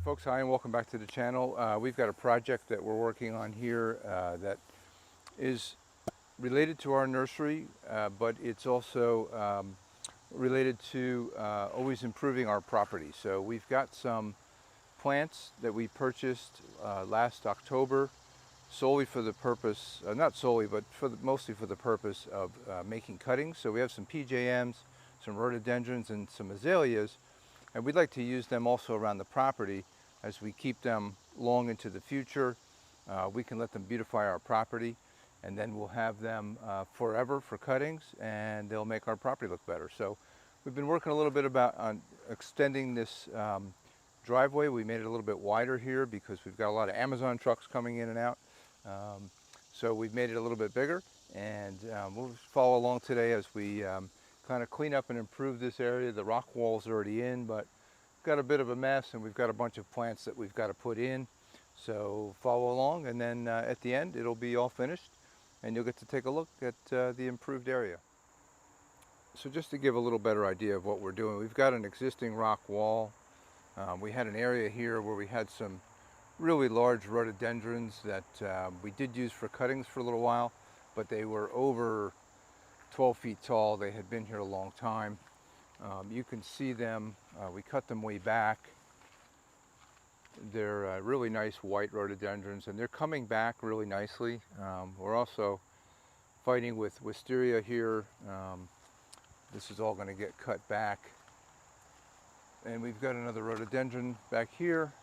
folks, hi and welcome back to the channel. We've got a project that we're working on here that is related to our nursery, but it's also related to always improving our property. So we've got some plants that we purchased last October solely for the purpose, not solely, but mostly for the purpose of making cuttings. So we have some PJMs, some rhododendrons, and some azaleas. And we'd like to use them also around the property as we keep them long into the future. We can let them beautify our property, and then we'll have them forever for cuttings, and they'll make our property look better. So we've been working a little bit on extending this driveway. We made it a little bit wider here because we've got a lot of Amazon trucks coming in and out. So we've made it a little bit bigger, and we'll follow along today as we kind of clean up and improve this area. The rock wall's already in, but got a bit of a mess, and we've got a bunch of plants that we've got to put in. So follow along, and then at the end it'll be all finished, and you'll get to take a look at the improved area. So just to give a little better idea of what we're doing, we've got an existing rock wall. We had an area here where we had some really large rhododendrons that we did use for cuttings for a little while, but they were over 12 feet tall. They had been here a long time. You can see them. We cut them way back. They're really nice white rhododendrons, and they're coming back really nicely. We're also fighting with wisteria here. This is all going to get cut back. And we've got another rhododendron back here.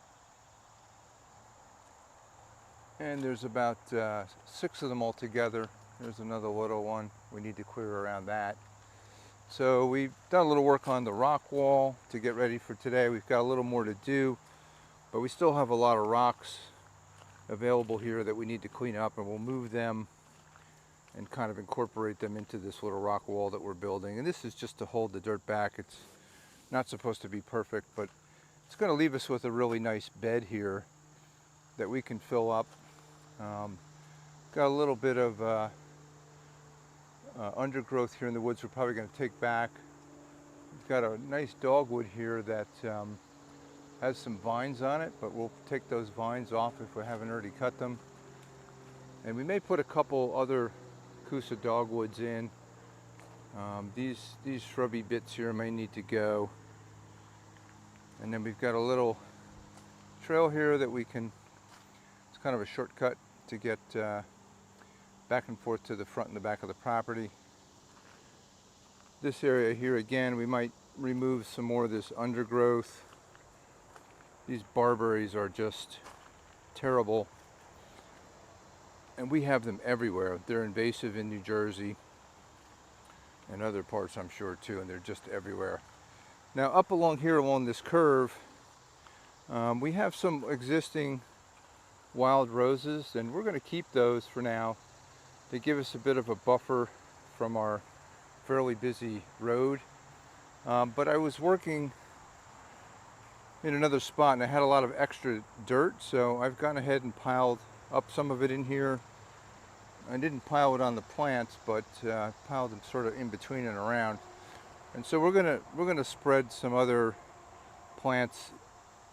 And there's about 6 of them all together. There's another little one. We need to clear around that. So we've done a little work on the rock wall to get ready for today. We've got a little more to do, but we still have a lot of rocks available here that we need to clean up, and we'll move them and kind of incorporate them into this little rock wall that we're building. And this is just to hold the dirt back. It's not supposed to be perfect, but it's going to leave us with a really nice bed here that we can fill up. Got a little bit of undergrowth here in the woods we're probably going to take back. We've got a nice dogwood here that has some vines on it, but we'll take those vines off if we haven't already cut them. And we may put a couple other Kousa Dogwoods in. These shrubby bits here may need to go. And then we've got a little trail here that we can, it's kind of a shortcut to get back and forth to the front and the back of the property. This area here, again, we might remove some more of this undergrowth. These barberries are just terrible, and we have them everywhere. They're invasive in New Jersey and other parts, I'm sure, too, and they're just everywhere. Now up along here along this curve, we have some existing wild roses, and we're going to keep those for now. They give us a bit of a buffer from our fairly busy road. But I was working in another spot, and I had a lot of extra dirt, so I've gone ahead and piled up some of it in here. I didn't pile it on the plants, but piled them sort of in between and around. And so we're gonna spread some other plants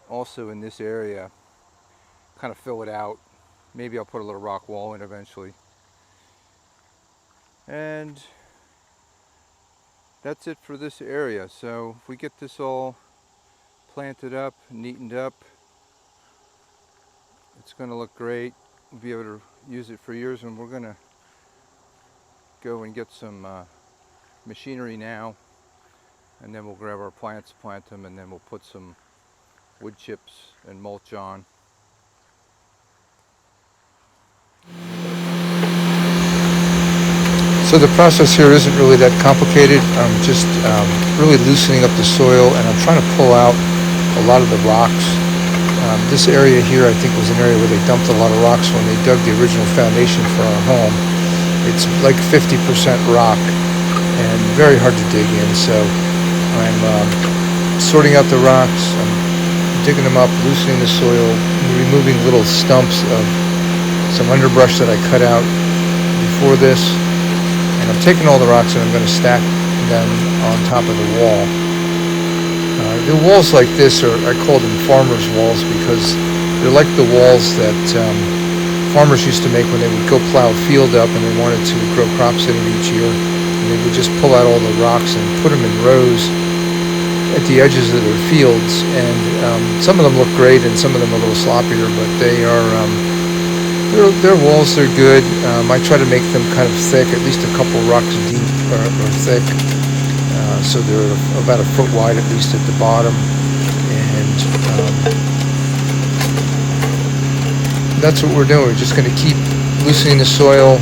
also in this area, kind of fill it out. Maybe I'll put a little rock wall in eventually. And that's it for this area. So if we get this all planted up, neatened up, it's going to look great. We'll be able to use it for years, and we're going to go and get some machinery now, and then we'll grab our plants, plant them, and then we'll put some wood chips and mulch on. So the process here isn't really that complicated. I'm just really loosening up the soil, and I'm trying to pull out a lot of the rocks. This area here, I think, was an area where they dumped a lot of rocks when they dug the original foundation for our home. It's like 50% rock and very hard to dig in, so I'm sorting out the rocks, I'm digging them up, loosening the soil, removing little stumps of some underbrush that I cut out before this. And I'm taking all the rocks and I'm going to stack them on top of the wall. The walls like this I call them farmers' walls because they're like the walls that farmers used to make when they would go plow a field up and they wanted to grow crops in it each year. And they would just pull out all the rocks and put them in rows at the edges of their fields. And some of them look great and some of them are a little sloppier, but they are their walls. They're good. I try to make them kind of thick, at least a couple rocks deep or thick. So they're about a foot wide at least at the bottom, and that's what we're doing. We're just going to keep loosening the soil,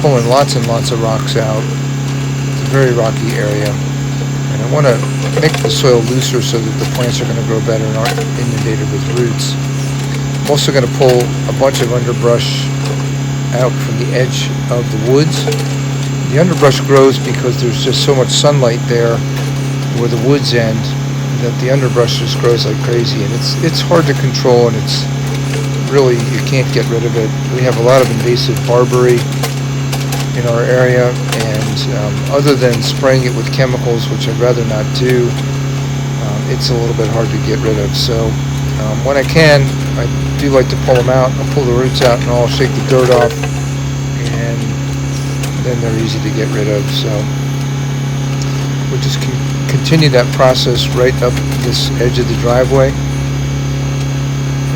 pulling lots and lots of rocks out. It's a very rocky area, and I want to make the soil looser so that the plants are going to grow better and aren't inundated with roots. I'm also going to pull a bunch of underbrush out from the edge of the woods. The underbrush grows because there's just so much sunlight there where the woods end that the underbrush just grows like crazy, and it's hard to control, and it's really, you can't get rid of it. We have a lot of invasive barberry in our area, and other than spraying it with chemicals, which I'd rather not do, it's a little bit hard to get rid of. So when I can, I do like to pull them out. I'll pull the roots out and I'll shake the dirt off, and then they're easy to get rid of. So we'll just continue that process right up this edge of the driveway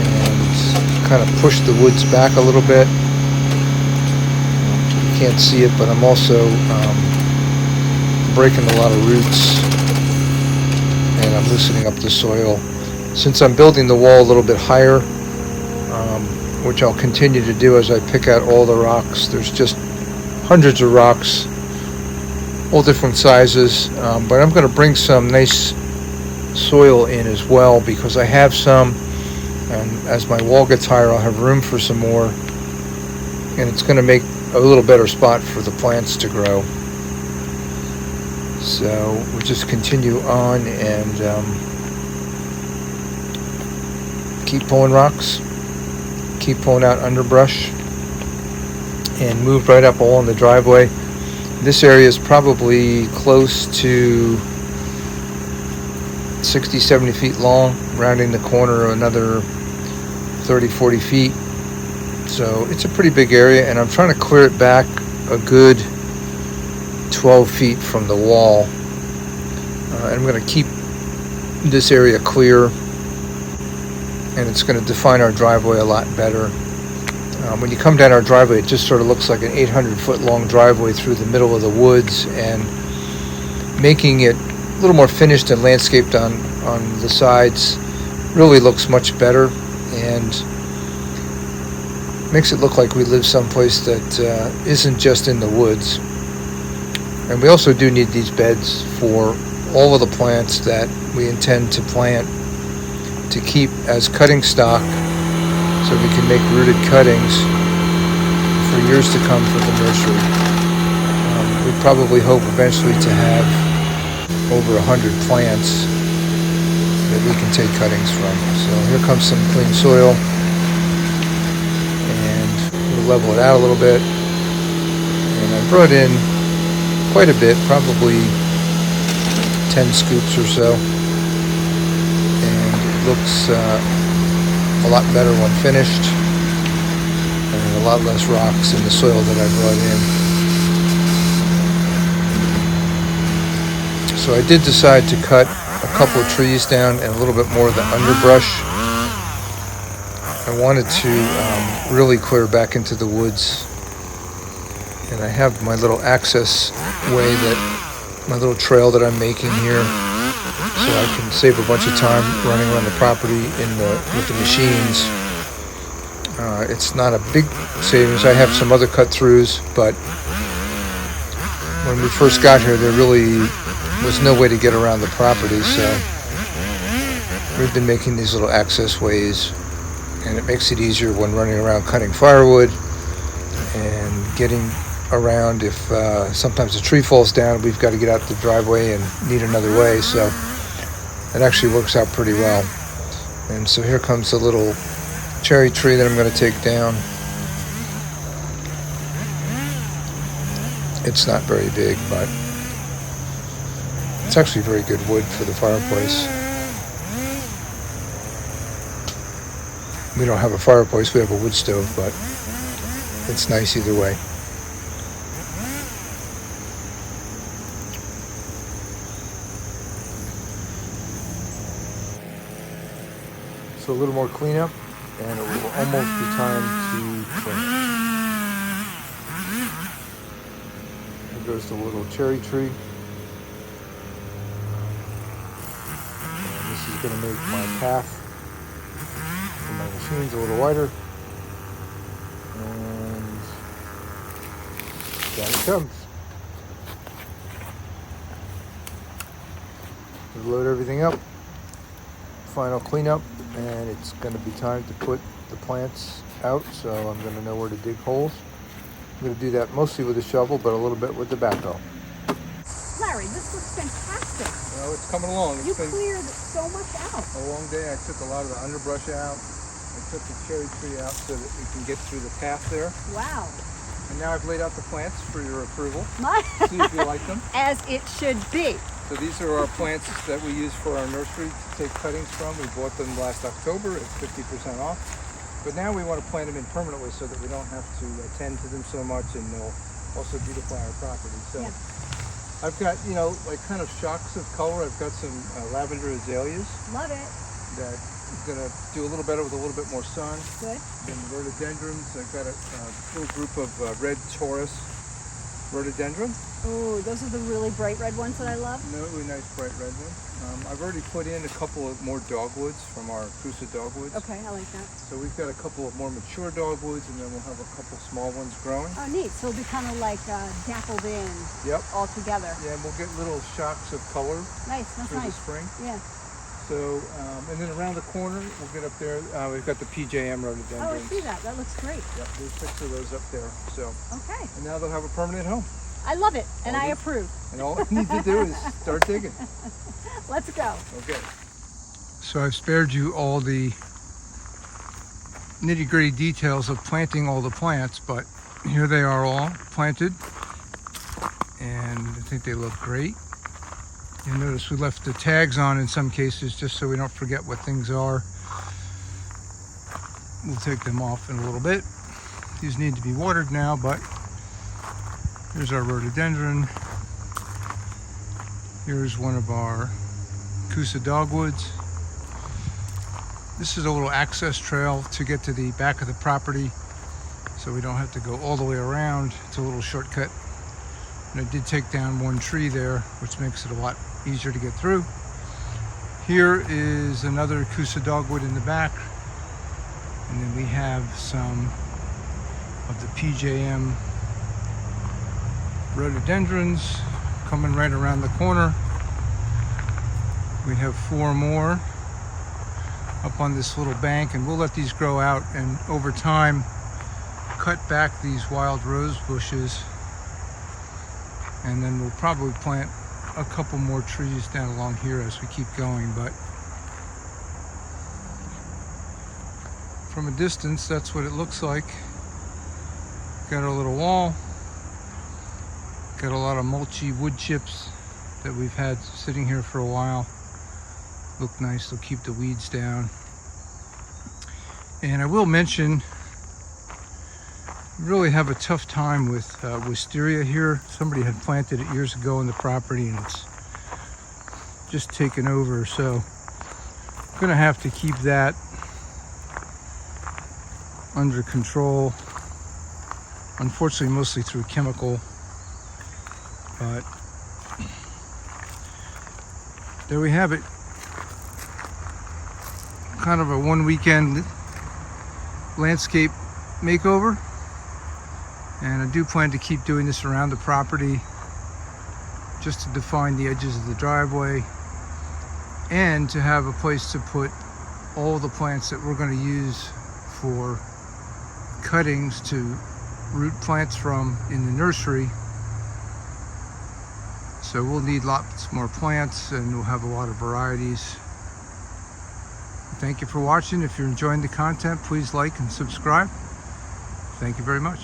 and kind of push the woods back a little bit. You can't see it, but I'm also breaking a lot of roots, and I'm loosening up the soil. Since I'm building the wall a little bit higher, which I'll continue to do as I pick out all the rocks. There's just hundreds of rocks, all different sizes, but I'm going to bring some nice soil in as well because I have some, and as my wall gets higher I'll have room for some more, and it's going to make a little better spot for the plants to grow. So we'll just continue on and keep pulling rocks, keep pulling out underbrush, and move right up along the driveway. This area is probably close to 60-70 feet long, rounding the corner another 30-40 feet. So it's a pretty big area, and I'm trying to clear it back a good 12 feet from the wall. And I'm going to keep this area clear, and it's going to define our driveway a lot better. When you come down our driveway, it just sort of looks like an 800-foot long driveway through the middle of the woods, and making it a little more finished and landscaped on the sides really looks much better and makes it look like we live someplace that isn't just in the woods. And we also do need these beds for all of the plants that we intend to plant to keep as cutting stock, so we can make rooted cuttings for years to come for the nursery. We probably hope eventually to have over 100 plants that we can take cuttings from. So here comes some clean soil, and we'll level it out a little bit. And I brought in quite a bit, probably 10 scoops or so, and it looks a lot better when finished, and a lot less rocks in the soil that I brought in. So I did decide to cut a couple of trees down and a little bit more of the underbrush. I wanted to really clear back into the woods, and I have my little access way, my little trail that I'm making here, so I can save a bunch of time running around the property with the machines. It's not a big savings. I have some other cut-throughs, but when we first got here, there really was no way to get around the property, so we've been making these little access ways, and it makes it easier when running around cutting firewood and getting around. If sometimes a tree falls down, we've got to get out the driveway and need another way, so it actually works out pretty well. And so here comes a little cherry tree that I'm going to take down. It's not very big, but it's actually very good wood for the fireplace. We don't have a fireplace, we have a wood stove, but it's nice either way. So a little more cleanup, and it will almost be time to plant. There goes the little cherry tree. And this is going to make my path for my machines a little wider. And down it comes. We load everything up. Final cleanup. And it's going to be time to put the plants out, so I'm going to know where to dig holes. I'm going to do that mostly with a shovel, but a little bit with the backhoe. Larry, this looks fantastic. Well, it's coming along. You cleared so much out. A long day. I took a lot of the underbrush out. I took the cherry tree out so that we can get through the path there. Wow. And now I've laid out the plants for your approval. See if you like them. As it should be. So these are our plants that we use for our nursery to take cuttings from. We bought them last October at 50% off. But now we want to plant them in permanently so that we don't have to tend to them so much, and they'll also beautify our property. So Yeah. I've got, you know, like kind of shocks of color. I've got some lavender azaleas Love it. that is going to do a little better with a little bit more sun. Good. And rhododendrons. I've got a little group of red Taurus rhododendron. Oh, those are the really bright red ones that I love. Really nice bright red one. I've already put in a couple of more dogwoods from our Kousa Dogwoods. Okay, I like that. So we've got a couple of more mature dogwoods, and then we'll have a couple small ones growing. Oh, neat. So it'll be kind of like dappled in Yep. all together. Yeah, and we'll get little shocks of color Nice. That's through the nice. spring. Yeah. So, and then around the corner, we'll get up there. We've got the PJM Oh, I Rhododendrons. see that. That looks great. Yep, there's 6 of those up there. So, Okay. and now they'll have a permanent home. I love it, and All I good. approve. And all I need to do is start digging. Let's go. Okay. So I've spared you all the nitty-gritty details of planting all the plants, but here they are all planted, and I think they look great. You'll notice we left the tags on in some cases just so we don't forget what things are. We'll take them off in a little bit. These need to be watered now, but here's our rhododendron. Here's one of our Kousa Dogwoods. This is a little access trail to get to the back of the property, so we don't have to go all the way around. It's a little shortcut. And I did take down one tree there, which makes it a lot easier to get through. Here is another Kousa Dogwood in the back. And then we have some of the PJM Rhododendrons coming right around the corner. We have 4 more up on this little bank, and we'll let these grow out, and over time cut back these wild rose bushes, and then we'll probably plant a couple more trees down along here as we keep going. But from a distance, that's what it looks like. Got our little wall. Got a lot of mulchy wood chips that we've had sitting here for a while. Look nice, they'll keep the weeds down. And I will mention, we really have a tough time with wisteria here. Somebody had planted it years ago on the property, and it's just taken over. So I'm gonna have to keep that under control. Unfortunately, mostly through chemical. But there we have it. Kind of a one weekend landscape makeover. And I do plan to keep doing this around the property, just to define the edges of the driveway and to have a place to put all the plants that we're going to use for cuttings to root plants from in the nursery. So we'll need lots more plants, and we'll have a lot of varieties. Thank you for watching. If you're enjoying the content, please like and subscribe. Thank you very much.